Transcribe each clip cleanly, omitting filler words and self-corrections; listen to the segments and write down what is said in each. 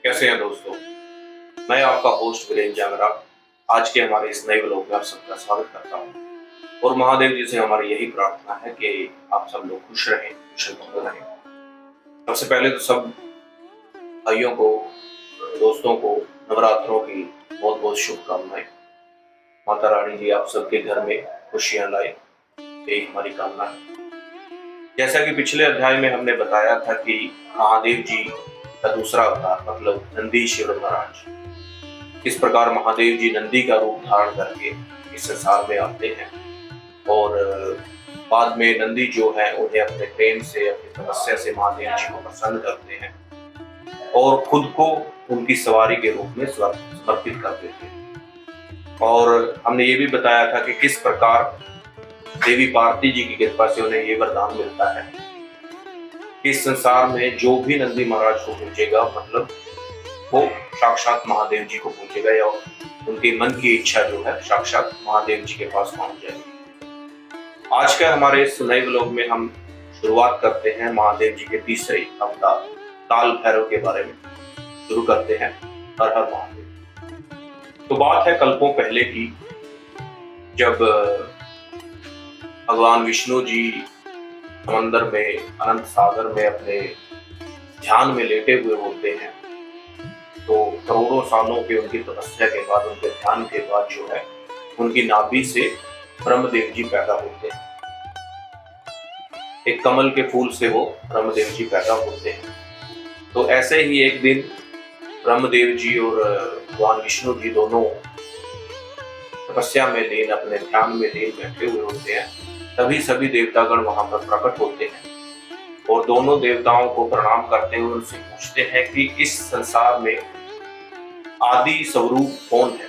कैसे हैं दोस्तों। मैं आपका होस्ट वीरेंद्र जांगरा आज के हमारे इस नए व्लॉग में आप सबका स्वागत करता हूं और महादेव जी से हमारी यही प्रार्थना है कि आप सब लोग खुश रहें, कुशल मंगल रहें। सबसे पहले तो सब भाइयों को, दोस्तों को नवरात्रों की बहुत बहुत शुभकामनाएं। माता रानी जी आप सबके घर में खुशियां लाए, यही हमारी कामना है। जैसा कि पिछले अध्याय में हमने बताया था कि महादेव जी का दूसरा अवतार मतलब नंदीश्वर महाराज, किस प्रकार महादेव जी नंदी का रूप धारण करके इस संसार में आते हैं और बाद में नंदी जो है उन्हें अपने प्रेम से, अपनी तपस्या से महादेव जी को प्रसन्न करते हैं और खुद को उनकी सवारी के रूप में समर्पित कर देते हैं। और हमने ये भी बताया था कि किस प्रकार देवी पार्वती जी की कृपा से उन्हें ये वरदान मिलता है कि इस संसार में जो भी नंदी महाराज को पूजेगा मतलब वो साक्षात महादेव जी को पूजेगा या उनके मन की इच्छा जो है साक्षात महादेव जी के पास पहुंच जाएगी। आज का हमारे इस नए व्लॉग में हम शुरुआत करते हैं महादेव जी के तीसरे अवतार काल भैरव के बारे में। शुरू करते हैं हर हर महादेव। तो बात है कल्पों पहले की, जब भगवान विष्णु जी समंदर में, अनंत सागर में अपने ध्यान में लेटे हुए होते हैं, तो करोड़ों सालों के उनकी तपस्या के बाद, उनके ध्यान के बाद जो है उनकी नाभि से ब्रह्मदेव जी पैदा होते हैं। एक कमल के फूल से वो ब्रह्मदेव जी पैदा होते हैं। तो ऐसे ही एक दिन ब्रह्मदेव जी और भगवान विष्णु जी दोनों तपस्या में लीन, अपने ध्यान में लीन बैठे हुए होते हैं। तभी सभी देवतागण वहां पर प्रकट होते हैं और दोनों देवताओं को प्रणाम करते हुए उनसे पूछते हैं कि इस संसार में आदि स्वरूप कौन है,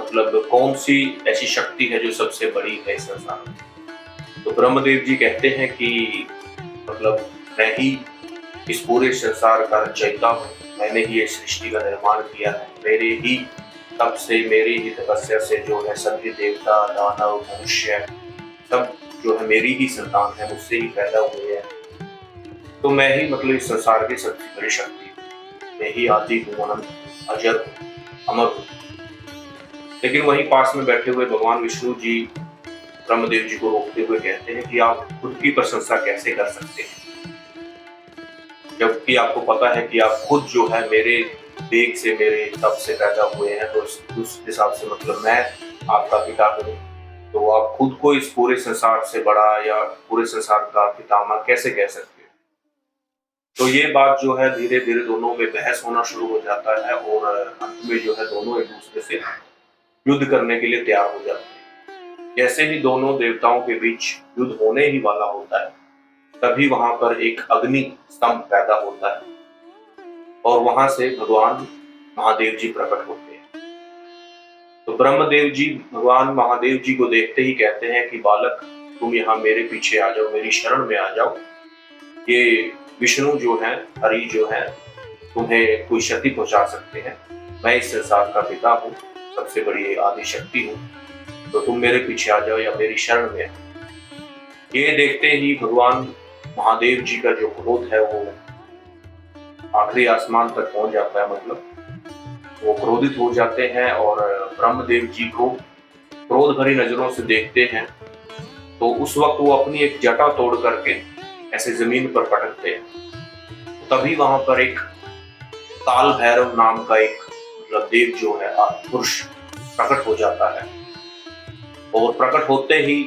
मतलब कौन सी ऐसी शक्ति है जो सबसे बड़ी है इस संसार में। तो ब्रह्मदेव जी कहते हैं कि मतलब मैं ही इस पूरे संसार का रचयिता हूँ, मैंने ही इस सृष्टि का निर्माण किया है, मेरे ही तप से, मेरी ही तपस्या से जो है सभी देवता, दानव, मनुष्य सब जो है मेरी ही संतान है, मुझसे ही पैदा हुए हैं। तो मैं ही मतलब इस संसार की सबसे बड़ी शक्ति हूँ, मैं ही आदि हूँ, अनंत, अजर हूँ, अमर हूँ। लेकिन वहीं पास में बैठे हुए भगवान विष्णु जी ब्रह्मदेव जी को रोकते हुए कहते हैं कि आप खुद की प्रशंसा कैसे कर सकते हैं, जबकि आपको पता है कि आप खुद जो है मेरे वेग से, मेरे तप से पैदा हुए हैं। तो उस हिसाब से मतलब मैं आपका पिता हूँ, तो आप खुद को इस पूरे संसार से बड़ा या पूरे संसार का पितामह कैसे कह सकते हो। तो ये बात जो है धीरे धीरे दोनों में बहस होना शुरू हो जाता है और अंत में जो है दोनों एक दूसरे से युद्ध करने के लिए तैयार हो जाते हैं। जैसे ही दोनों देवताओं के बीच युद्ध होने ही वाला होता है, तभी वहां पर एक अग्नि स्तंभ पैदा होता है और वहां से भगवान महादेव जी प्रकट होते हैं। तो ब्रह्मदेव जी भगवान महादेव जी को देखते ही कहते हैं कि बालक, तुम यहाँ मेरे पीछे आ जाओ, मेरी शरण में आ जाओ। ये विष्णु जो है, हरि जो है, तुम्हें कोई क्षति पहुंचा सकते हैं। मैं इस संसार का पिता हूँ, सबसे बड़ी आदि शक्ति हूँ, तो तुम मेरे पीछे आ जाओ या मेरी शरण में। ये देखते ही भगवान महादेव जी का जो क्रोध है वो आखिरी आसमान तक पहुंच जाता है, मतलब वो क्रोधित हो जाते हैं और ब्रह्मदेव जी को क्रोध भरी नजरों से देखते हैं। तो उस वक्त वो अपनी एक जटा तोड़ करके ऐसे जमीन पर पटकते हैं। तभी वहां पर एक काल भैरव नाम का एक मतलब देव जो है पुरुष प्रकट हो जाता है और प्रकट होते ही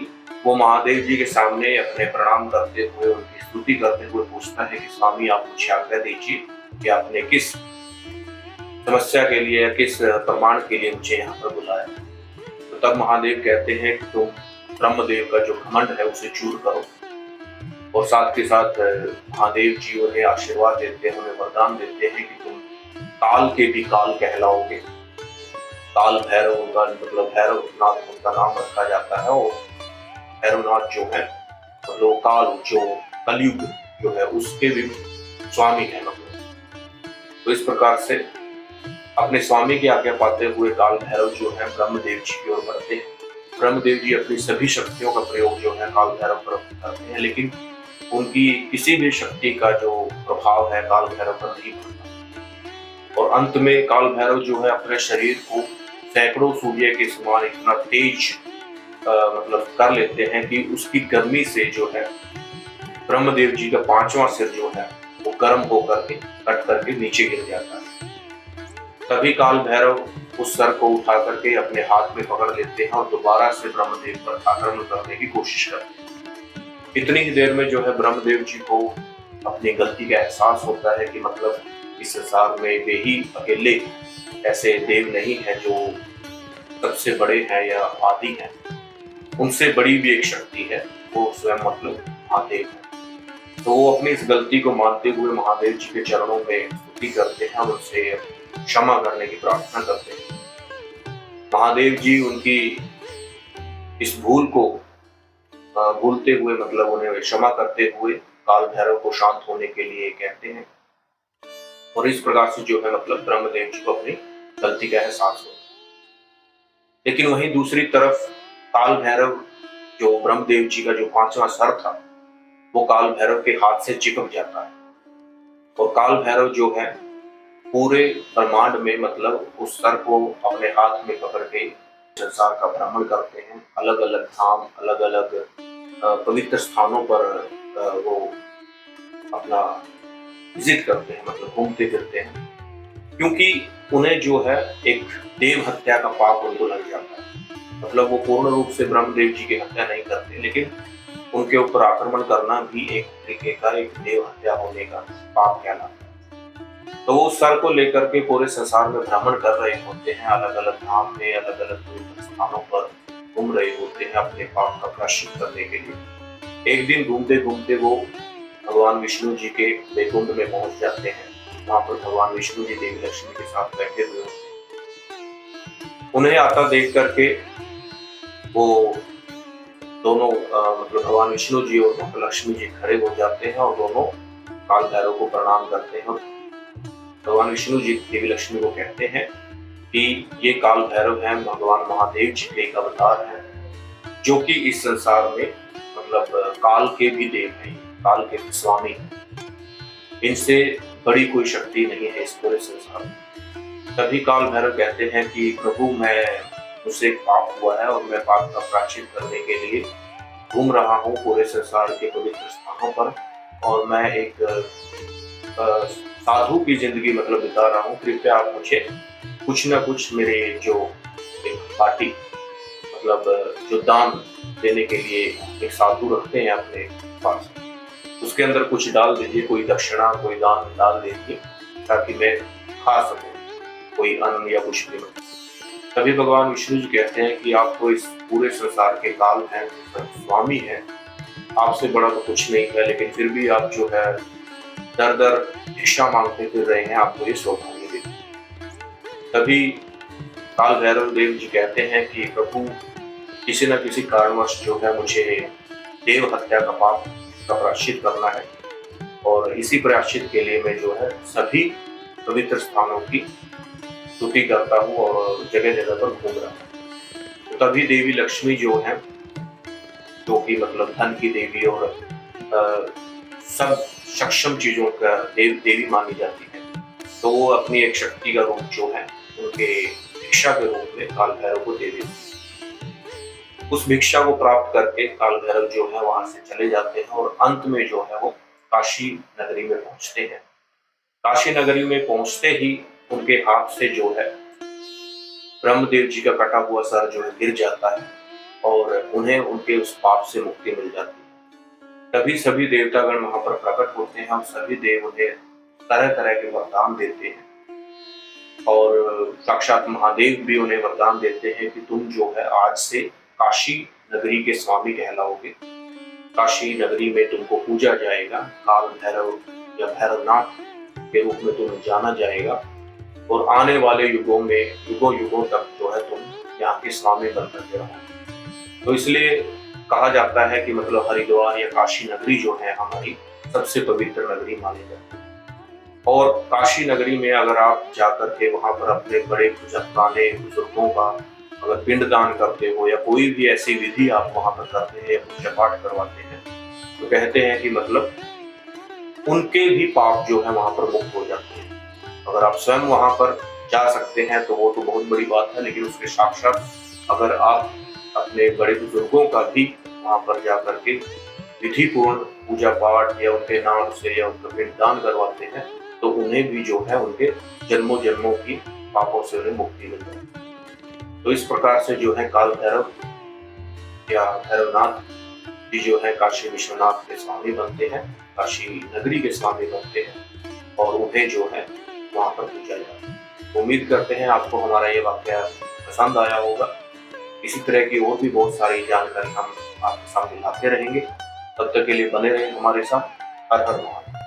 वो महादेव जी के सामने अपने प्रणाम करते हुए, उनकी स्तुति करते हुए पूछता है कि स्वामी आप मुझे आज्ञा दीजिए कि आपने किस समस्या के लिए या किस प्रमाण के लिए मुझे यहाँ पर बुलाया। तो तब महादेव कहते हैं कि तुम ब्रह्मदेव का जो घमंड है उसे चूर करो। और साथ के साथ महादेव जी उन्हें आशीर्वाद देते हैं, उन्हें वरदान देते हैं कि तुम काल के भी काल कहलाओगे। काल भैरव उनका मतलब भैरवनाथ उनका नाम रखा जाता है और भैरवनाथ जो है मतलब काल जो कलयुग जो है उसके भी स्वामी है मतलब। तो इस प्रकार से अपने स्वामी की आज्ञा पाते हुए काल भैरव जो है ब्रह्मदेव जी की ओर बढ़ते हैं। ब्रह्मदेव जी अपनी सभी शक्तियों का प्रयोग जो है काल भैरव पर करते हैं, लेकिन उनकी किसी भी शक्ति का जो प्रभाव है काल भैरव पर नहीं पड़ता। और अंत में काल भैरव जो है अपने शरीर को सैकड़ों सूर्य के समान इतना तेज मतलब कर लेते हैं कि उसकी गर्मी से जो है ब्रह्मदेव जी का पांचवा सिर जो है वो गर्म होकर के कट करके नीचे गिर जाता है। तभी काल भैरव उस सर को उठा करके अपने हाथ में पकड़ लेते हैं और दोबारा से ब्रह्मदेव पर आक्रमण करने की कोशिश करते हैं। इतनी ही देर में जो है ब्रह्मदेव जी को अपनी गलती का एहसास होता है कि मतलब इस संसार में वे ही अकेले ऐसे देव नहीं है जो सबसे बड़े हैं या आदि हैं, उनसे बड़ी भी एक शक्ति है, वो स्वयं मतलब महादेव है। तो वो अपनी इस गलती को मानते हुए महादेव जी के चरणों में स्तुति करते हैं और उनसे क्षमा करने की प्रार्थना करते हैं। महादेव जी उनकी इस भूल को भूलते हुए मतलब उन्हें क्षमा करते हुए काल भैरव को शांत होने के लिए कहते हैं और इस प्रकार से जो है मतलब ब्रह्मदेव जी को अपनी गलती का एहसास हो। लेकिन वहीं दूसरी तरफ काल भैरव जो ब्रह्मदेव जी का जो पांचवा सर था वो काल भैरव के हाथ से चिपक जाता है और काल भैरव जो है पूरे ब्रह्मांड में मतलब उस सर को अपने हाथ में पकड़ के संसार का भ्रमण करते हैं। अलग अलग धाम, अलग अलग पवित्र स्थानों पर वो अपना विजिट करते हैं, मतलब घूमते फिरते हैं, क्योंकि उन्हें जो है एक देव हत्या का पाप उनको लग जाता है। मतलब वो पूर्ण रूप से ब्रह्मदेव जी की हत्या नहीं करते, लेकिन उनके ऊपर आक्रमण करना भी एक तरीके का एक देव हत्या होने का पाप कहलाता है। तो वो सर को लेकर के पूरे संसार में भ्रमण कर रहे होते हैं, अलग अलग धाम में, अलग अलग स्थानों पर घूम रहे होते हैं अपने पाप का प्रायश्चित करने के लिए। एक दिन घूमते घूमते वो भगवान विष्णु जी के वैकुंठ में पहुंच जाते हैं। वहां पर भगवान विष्णु जी देवी लक्ष्मी के साथ बैठे हुए होते हैं। उन्हें आता देख करके वो दोनों मतलब भगवान विष्णु जी और माता लक्ष्मी जी खड़े हो जाते हैं और दोनों काल भैरव को प्रणाम करते हैं। भगवान विष्णु जी देवी लक्ष्मी को कहते हैं कि ये काल भैरव हैं, भगवान महादेव जी के एक अवतार हैं, जो कि इस संसार में मतलब काल के भी देव हैं, काल के भी स्वामी हैं। इनसे बड़ी कोई शक्ति नहीं है इस पूरे संसार में। तभी काल भैरव कहते हैं कि प्रभु, मुझसे एक पाप हुआ है और मैं पाप का प्रायश्चित करने के लिए घूम रहा हूँ पूरे संसार के पवित्र स्थानों पर और मैं एक साधु की जिंदगी मतलब बिता रहा हूँ। कृपया आप मुझे कुछ ना कुछ मेरे जो एक पार्टी मतलब जो दान देने के लिए एक साधु रखते हैं अपने पास, उसके अंदर कुछ डाल दीजिए, कोई दक्षिणा, कोई दान डाल दीजिए ताकि मैं खा सकूं कोई अन्न या कुछ भी। तभी भगवान विष्णु जी कहते हैं कि आप तो इस पूरे संसार के काल हैं, स्वामी हैं, आपसे बड़ा तो कुछ नहीं है, लेकिन फिर भी आप जो है दर दर भिक्षा मांगते फिर रहे हैं, आपको ये सौभाग्य देते। तभी काल भैरव देव जी कहते हैं कि प्रभु, किसी न किसी कारणवश जो है मुझे देव हत्या का पाप का प्रायश्चित करना है और इसी प्रायश्चित के लिए मैं जो है सभी पवित्र स्थानों की स्तुति करता हूँ और जगह जगह पर घूम रहा हूँ। तो तभी देवी लक्ष्मी जो है, जो कि मतलब धन की देवी और सब सक्षम चीजों का देवी मानी जाती है, तो वो अपनी एक शक्ति का रूप जो है उनके भिक्षा के रूप में काल भैरव को दे देती। उस भिक्षा को प्राप्त करके काल भैरव जो है वहां से चले जाते हैं और अंत में जो है वो काशी नगरी में पहुंचते हैं। काशी नगरी में पहुंचते ही उनके हाथ से जो है ब्रह्मदेव जी का कटा हुआ सर जो है गिर जाता है और उन्हें उनके उस पाप से मुक्ति मिल जाती है। तभी सभी देवतागण वहां पर प्रकट होते हैं और सभी देव उन्हें तरह तरह के वरदान देते हैं और साक्षात महादेव भी उन्हें वरदान देते हैं कि तुम जो है आज से काशी नगरी के स्वामी कहलाओगे। काशी नगरी में तुमको पूजा जाएगा, काल भैरव या भैरवनाथ के रूप में तुम्हें जाना जाएगा और आने वाले युगों में युगों युगों तक जो है तुम यहाँ के स्वामी बनकर के रहो। तो इसलिए कहा जाता है कि मतलब हरिद्वार या काशी नगरी जो है हमारी सबसे पवित्र नगरी मानी जाती है। और काशी नगरी में अगर आप जाकर के वहां पर अपने बड़े पुराने बुजुर्गों का अगर पिंडदान करते हो या कोई भी ऐसी विधि आप वहां पर करते हैं या पूजा पाठ करवाते हैं, तो कहते हैं कि मतलब उनके भी पाप जो है वहां पर मुक्त हो जाते हैं। अगर आप स्वयं वहाँ पर जा सकते हैं तो वो तो बहुत बड़ी बात है, लेकिन उसके साथ-साथ अगर आप अपने बड़े बुजुर्गों का भी वहाँ पर जाकर के विधिपूर्ण पूजा-पाठ या उनके नाम से या उनका पिंडदान करवाते हैं, तो उन्हें भी जो है उनके जन्मों-जन्मों की पापों से उन्हें मुक्ति मिल जाती है। तो इस प्रकार से जो है काल भैरव या भैरवनाथ जी जो है काशी विश्वनाथ के स्वामी बनते हैं, काशी नगरी के स्वामी बनते हैं और उन्हें जो है वहाँ पर पूजा जाता है। उम्मीद करते हैं आपको हमारा ये वाक़या पसंद आया होगा। इसी तरह की और भी बहुत सारी जानकारी हम आपके सामने लाते रहेंगे। तब तक के लिए बने रहें हमारे साथ। हर हर महादेव।